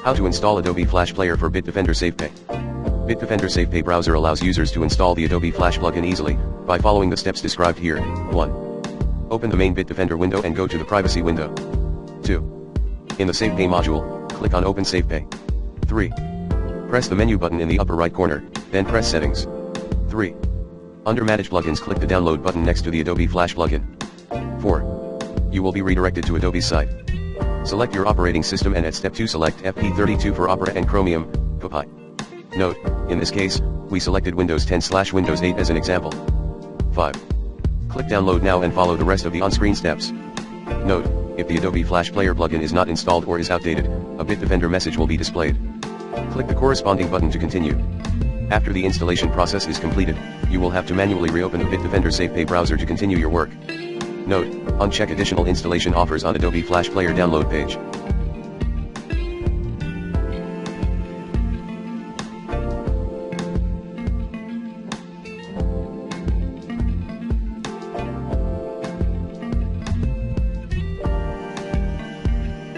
How to install Adobe Flash Player for Bitdefender Safepay. Bitdefender Safepay browser allows users to install the Adobe Flash plugin easily, by following the steps described here. 1. Open the main Bitdefender window and go to the privacy window. 2. In the Safepay module, click on Open Safepay. 3. Press the menu button in the upper right corner, then press Settings. 3. Under Manage Plugins, click the Download button next to the Adobe Flash plugin. 4. You will be redirected to Adobe's site. Select your operating system and at step 2 select FP32 for Opera and Chromium, Safepay. Note, in this case, we selected Windows 10/Windows 8 as an example. 5. Click Download now and follow the rest of the on-screen steps. Note, if the Adobe Flash Player plugin is not installed or is outdated, a Bitdefender message will be displayed. Click the corresponding button to continue. After the installation process is completed, you will have to manually reopen the Bitdefender Safepay browser to continue your work. Note, uncheck additional installation offers on Adobe Flash Player download page.